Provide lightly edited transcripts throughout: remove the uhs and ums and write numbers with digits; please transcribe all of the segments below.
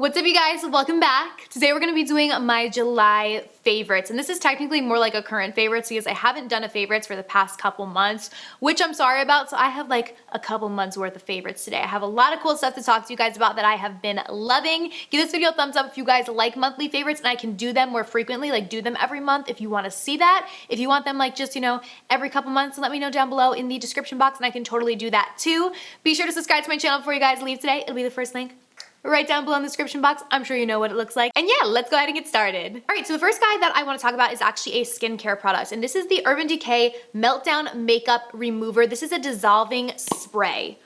What's up, you guys? Welcome back. Today we're going to be doing my July favorites, and this is technically more like a current favorites because I haven't done a favorites for the past couple months, which I'm sorry about. So I have like a couple months worth of favorites today. I have a lot of cool stuff to talk to you guys about that I have been loving. Give this video a thumbs up if you guys like monthly favorites, and I can do them more frequently, like do them every month if you want to see that. If you want them like just, every couple months, let me know down below in the description box and I can totally do that too. Be sure to subscribe to my channel before you guys leave today. It'll be the first link right down below in the description box. I'm sure you know what it looks like. And yeah, let's go ahead and get started. All right, so the first guy that I want to talk about is actually a skincare product, and this is the Urban Decay Meltdown Makeup Remover. This is a dissolving spray.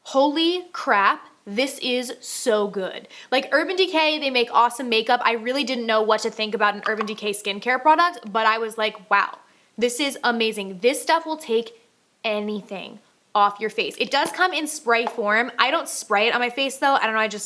Holy crap. This is so good. Like Urban Decay, they make awesome makeup. I really didn't know what to think about an Urban Decay skincare product, but I was like, wow, this is amazing. This stuff will take anything off your face. It does come in spray form. I don't spray it on my face though. I don't know,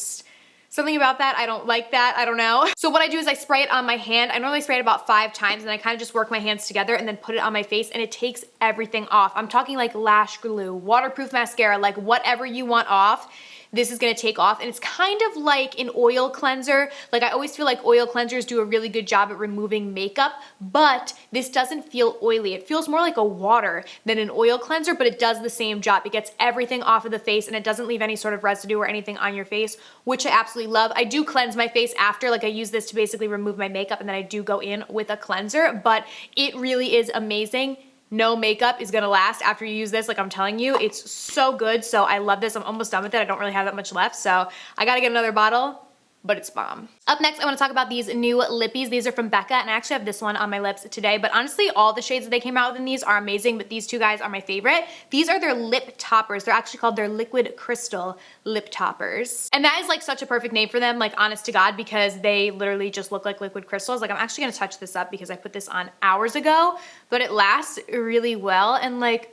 something about that, I don't like that, I don't know. So what I do is I spray it on my hand. I normally spray it about 5 times and I kind of just work my hands together and then put it on my face and it takes everything off. I'm talking like lash glue, waterproof mascara, like whatever you want off, this is gonna take off. And it's kind of like an oil cleanser. Like I always feel like oil cleansers do a really good job at removing makeup, but this doesn't feel oily. It feels more like a water than an oil cleanser, but it does the same job. It gets everything off of the face and it doesn't leave any sort of residue or anything on your face, which I absolutely love. I do cleanse my face after, like I use this to basically remove my makeup and then I do go in with a cleanser, but it really is amazing. No makeup is gonna last after you use this, like I'm telling you. It's so good, so I love this. I'm almost done with it. I don't really have that much left, so I gotta get another bottle, but it's bomb. Up next, I wanna talk about these new lippies. These are from Becca, and I actually have this one on my lips today, but honestly, all the shades that they came out with in these are amazing, but these two guys are my favorite. These are their lip toppers. They're actually called their liquid crystal lip toppers. And that is like such a perfect name for them, like honest to God, because they literally just look like liquid crystals. Like I'm actually gonna touch this up because I put this on hours ago, but it lasts really well, and like,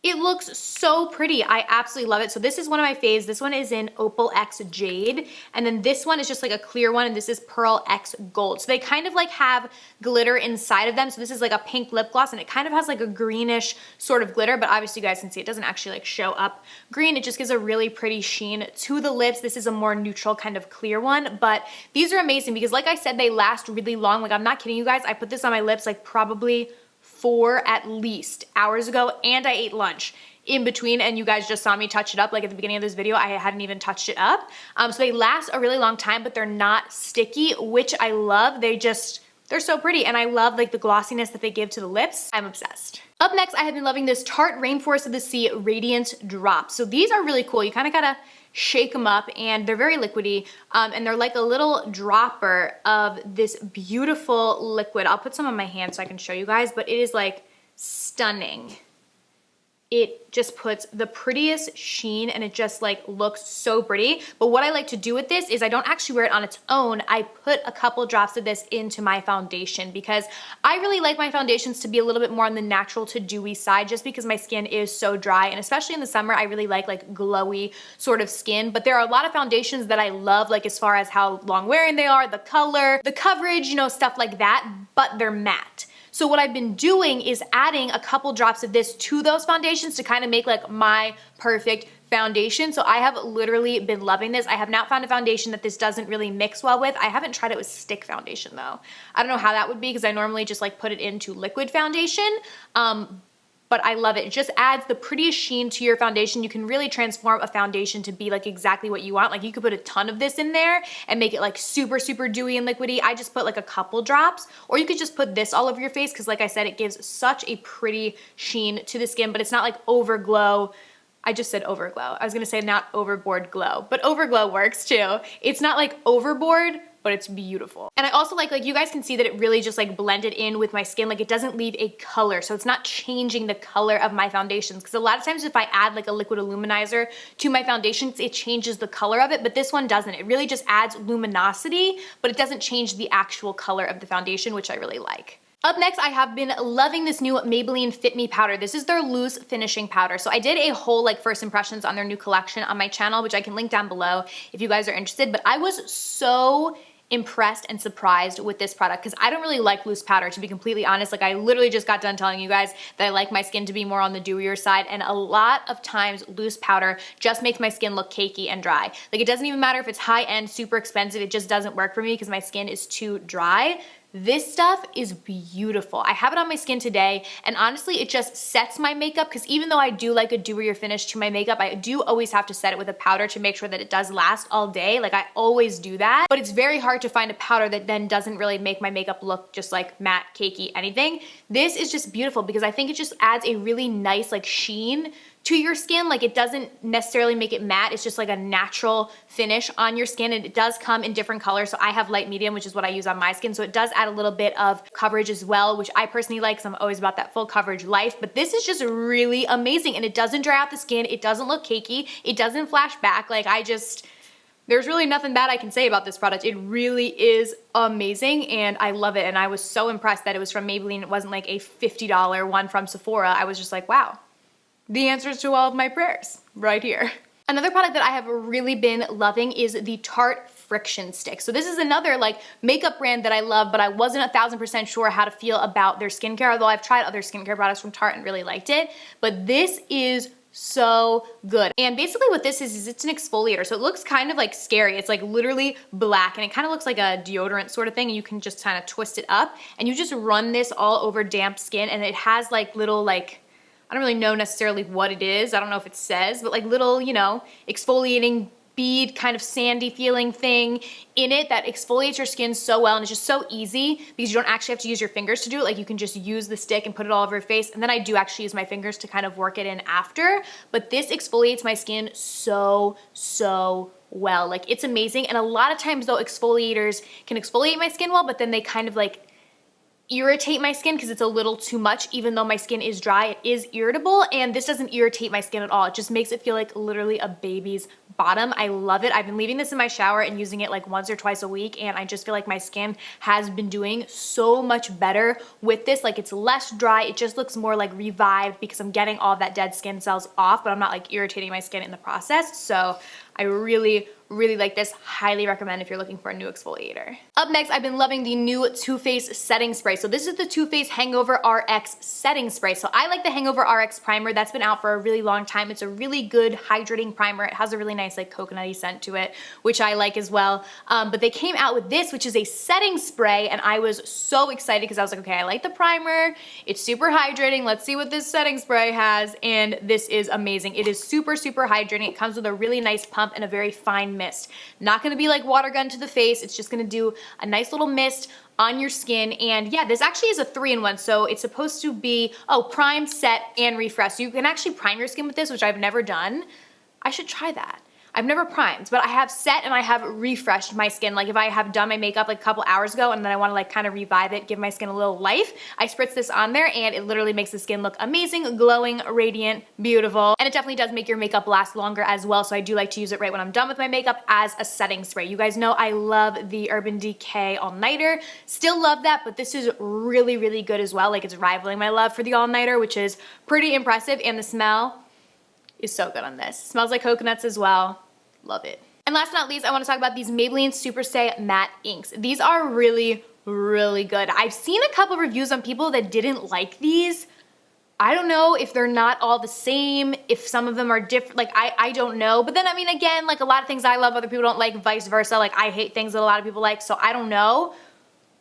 it looks so pretty. I absolutely love it. So this is one of my faves. This one is in Opal X Jade. And then this one is just like a clear one, and this is Pearl X Gold. So they kind of like have glitter inside of them. So this is like a pink lip gloss, and it kind of has like a greenish sort of glitter, but obviously you guys can see it doesn't actually like show up green. It just gives a really pretty sheen to the lips. This is a more neutral kind of clear one, but these are amazing because like I said, they last really long. Like I'm not kidding you guys. I put this on my lips like probably 4 at least hours ago, and I ate lunch in between, and you guys just saw me touch it up. Like at the beginning of this video, I hadn't even touched it up. So they last a really long time, but they're not sticky, which I love. They're so pretty, and I love like the glossiness that they give to the lips. I'm obsessed. Up next, I have been loving this Tarte Rainforest of the Sea Radiance Drops. So these are really cool. You kind of gotta shake them up, and they're very liquidy, and they're like a little dropper of this beautiful liquid. I'll put some on my hand so I can show you guys, but it is like stunning. It just puts the prettiest sheen, and it just like looks so pretty. But what I like to do with this is I don't actually wear it on its own. I put a couple drops of this into my foundation because I really like my foundations to be a little bit more on the natural to dewy side, just because my skin is so dry, and especially in the summer, I really like glowy sort of skin. But there are a lot of foundations that I love, like as far as how long wearing they are, the color, the coverage, stuff like that, but they're matte. So what I've been doing is adding a couple drops of this to those foundations to kind of make like my perfect foundation. So I have literally been loving this. I have not found a foundation that this doesn't really mix well with. I haven't tried it with stick foundation though. I don't know how that would be because I normally just like put it into liquid foundation. But I love it. It just adds the prettiest sheen to your foundation. You can really transform a foundation to be like exactly what you want. Like you could put a ton of this in there and make it like super, super dewy and liquidy. I just put like a couple drops, or you could just put this all over your face because like I said, it gives such a pretty sheen to the skin, but it's not like overglow. I just said overglow. I was gonna say not overboard glow, but overglow works too. It's not like overboard, but it's beautiful. And I also like you guys can see that it really just like blended in with my skin. Like it doesn't leave a color, so it's not changing the color of my foundations. Because a lot of times if I add like a liquid luminizer to my foundations, it changes the color of it, but this one doesn't. It really just adds luminosity, but it doesn't change the actual color of the foundation, which I really like. Up next, I have been loving this new Maybelline Fit Me powder. This is their loose finishing powder. So I did a whole like first impressions on their new collection on my channel, which I can link down below if you guys are interested, but I was so impressed and surprised with this product because I don't really like loose powder, to be completely honest. Like I literally just got done telling you guys that I like my skin to be more on the dewier side, and a lot of times loose powder just makes my skin look cakey and dry. Like it doesn't even matter if it's high end, super expensive, it just doesn't work for me because my skin is too dry. This stuff is beautiful. I have it on my skin today, and honestly, it just sets my makeup because even though I do like a dewier finish to my makeup, I do always have to set it with a powder to make sure that it does last all day. Like I always do that, but it's very hard to find a powder that then doesn't really make my makeup look just like matte, cakey, anything. This is just beautiful because I think it just adds a really nice like sheen to your skin. Like it doesn't necessarily make it matte, it's just like a natural finish on your skin, and it does come in different colors. So I have light medium, which is what I use on my skin, so it does add a little bit of coverage as well, which I personally like because I'm always about that full coverage life. But this is just really amazing, and it doesn't dry out the skin, it doesn't look cakey, it doesn't flash back. Like there's really nothing bad I can say about this product. It really is amazing and I love it, and I was so impressed that it was from Maybelline. It wasn't like a $50 one from Sephora. I was just like, wow. The answers to all of my prayers right here. Another product that I have really been loving is the Tarte Friction Stick. So this is another like makeup brand that I love, but I wasn't 1000% sure how to feel about their skincare, although I've tried other skincare products from Tarte and really liked it. But this is so good. And basically what this is it's an exfoliator. So it looks kind of like scary. It's like literally black, and it kind of looks like a deodorant sort of thing. And you can just kind of twist it up and you just run this all over damp skin, and it has like little like, I don't really know necessarily what it is. I don't know if it says, but like little, you know, exfoliating bead kind of sandy feeling thing in it that exfoliates your skin so well, and it's just so easy because you don't actually have to use your fingers to do it. Like you can just use the stick and put it all over your face, and then I do actually use my fingers to kind of work it in after, but this exfoliates my skin so well. Like it's amazing. And a lot of times though, exfoliators can exfoliate my skin well, but then they kind of like irritate my skin because it's a little too much. Even though my skin is dry, it is irritable, and this doesn't irritate my skin at all. It just makes it feel like literally a baby's bottom. I love it. I've been leaving this in my shower and using it like once or twice a week, and I just feel like my skin has been doing so much better with this. Like it's less dry, it just looks more like revived because I'm getting all of that dead skin cells off, but I'm not like irritating my skin in the process. So I really like this. Highly recommend if you're looking for a new exfoliator. Up next, I've been loving the new Too Faced setting spray. So this is the Too Faced Hangover RX setting spray. So I like the Hangover RX primer. That's been out for a really long time. It's a really good hydrating primer. It has a really nice like coconutty scent to it, which I like as well. But they came out with this, which is a setting spray, and I was so excited because I was like, okay, I like the primer. It's super hydrating. Let's see what this setting spray has. And this is amazing. It is super hydrating. It comes with a really nice pump and a very fine mist. Not gonna be like water gun to the face. It's just gonna do a nice little mist on your skin. And yeah, this actually is a 3-in-1. So it's supposed to be, prime, set, and refresh. So you can actually prime your skin with this, which I've never done. I should try that. I've never primed, but I have set and I have refreshed my skin. Like if I have done my makeup like a couple hours ago and then I wanna like kind of revive it, give my skin a little life, I spritz this on there and it literally makes the skin look amazing, glowing, radiant, beautiful. And it definitely does make your makeup last longer as well. So I do like to use it right when I'm done with my makeup as a setting spray. You guys know I love the Urban Decay All Nighter. Still love that, but this is really good as well. Like it's rivaling my love for the All Nighter, which is pretty impressive. And the smell is so good on this. Smells like coconuts as well. Love it. And last but not least, I want to talk about these Maybelline Super Stay Matte Inks. These are really good. I've seen a couple reviews on people that didn't like these. I don't know if they're not all the same, if some of them are different, like I don't know. But then I mean, again, like a lot of things I love, other people don't like, vice versa. Like I hate things that a lot of people like, so I don't know.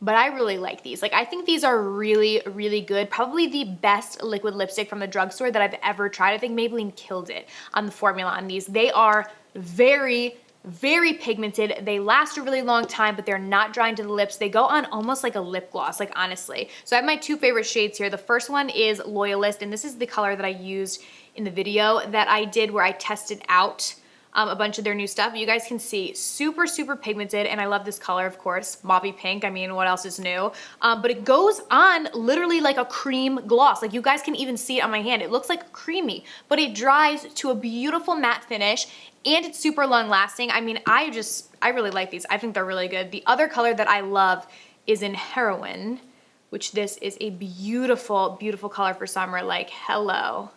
But I really like these. Like I think these are really good. Probably the best liquid lipstick from the drugstore that I've ever tried. I think Maybelline killed it on the formula on these. They are very pigmented. They last a really long time, but they're not drying to the lips. They go on almost like a lip gloss, like honestly. So I have my 2 favorite shades here. The first one is Loyalist, and this is the color that I used in the video that I did where I tested out a bunch of their new stuff. You guys can see super pigmented, and I love this color, of course, mauvey pink. I mean, what else is new? But it goes on literally like a cream gloss. Like you guys can even see it on my hand. It looks like creamy, but it dries to a beautiful matte finish, and it's super long lasting. I mean, I really like these. I think they're really good. The other color that I love is in Heroin, which this is a beautiful color for summer. Like, hello.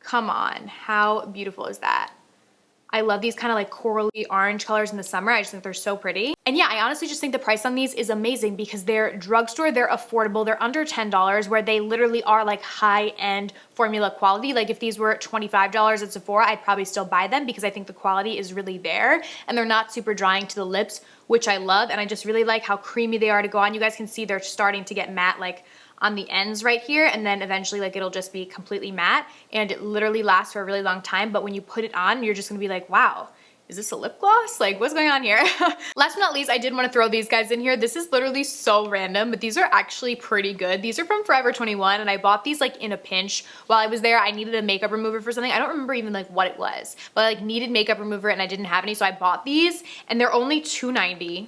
Come on, how beautiful is that? I love these kind of like corally orange colors in the summer. I just think they're so pretty. And yeah, I honestly just think the price on these is amazing because they're drugstore, they're affordable, they're under $10, where they literally are like high-end formula quality. Like if these were $25 at Sephora, I'd probably still buy them because I think the quality is really there and they're not super drying to the lips, which I love. And I just really like how creamy they are to go on. You guys can see they're starting to get matte like on the ends right here, and then eventually like it'll just be completely matte, and it literally lasts for a really long time. But when you put it on, you're just gonna be like, wow, is this a lip gloss? Like, what's going on here? Last but not least, I did want to throw these guys in here. This is literally so random, but these are actually pretty good. These are from Forever 21, and I bought these like in a pinch. While I was there, I needed a makeup remover for something. I don't remember even like what it was, but I like needed makeup remover and I didn't have any, so I bought these, and they're only $2.90.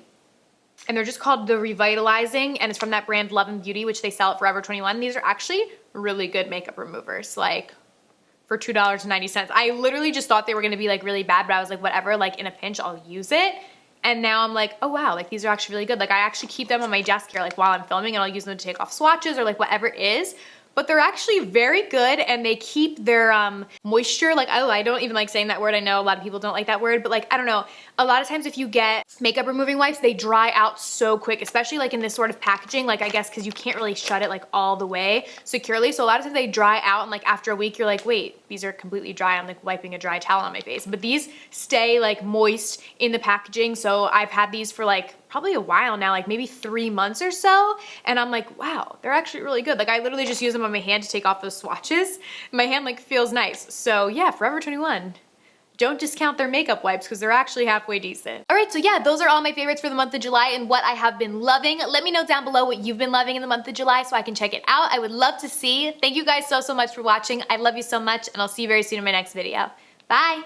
And they're just called the Revitalizing, and it's from that brand Love and Beauty, which they sell at Forever 21. These are actually really good makeup removers, like for $2.90. I literally just thought they were gonna be like really bad, but I was like, whatever, like in a pinch, I'll use it. And now I'm like, oh wow, like these are actually really good. Like I actually keep them on my desk here, like while I'm filming, and I'll use them to take off swatches or like whatever it is. But they're actually very good, and they keep their moisture, like, oh, I don't even like saying that word. I know a lot of people don't like that word, but like, I don't know. A lot of times if you get makeup removing wipes, they dry out so quick, especially like in this sort of packaging, like I guess because you can't really shut it like all the way securely. So a lot of times they dry out, and like after a week, you're like, wait, these are completely dry. I'm like wiping a dry towel on my face. But these stay like moist in the packaging. So I've had these for like probably a while now, like maybe 3 months or so. And I'm like, wow, they're actually really good. Like I literally just use them on my hand to take off those swatches. My hand like feels nice. So yeah, Forever 21. Don't discount their makeup wipes because they're actually halfway decent. All right, so yeah, those are all my favorites for the month of July and what I have been loving. Let me know down below what you've been loving in the month of July so I can check it out. I would love to see. Thank you guys so much for watching. I love you so much, and I'll see you very soon in my next video. Bye.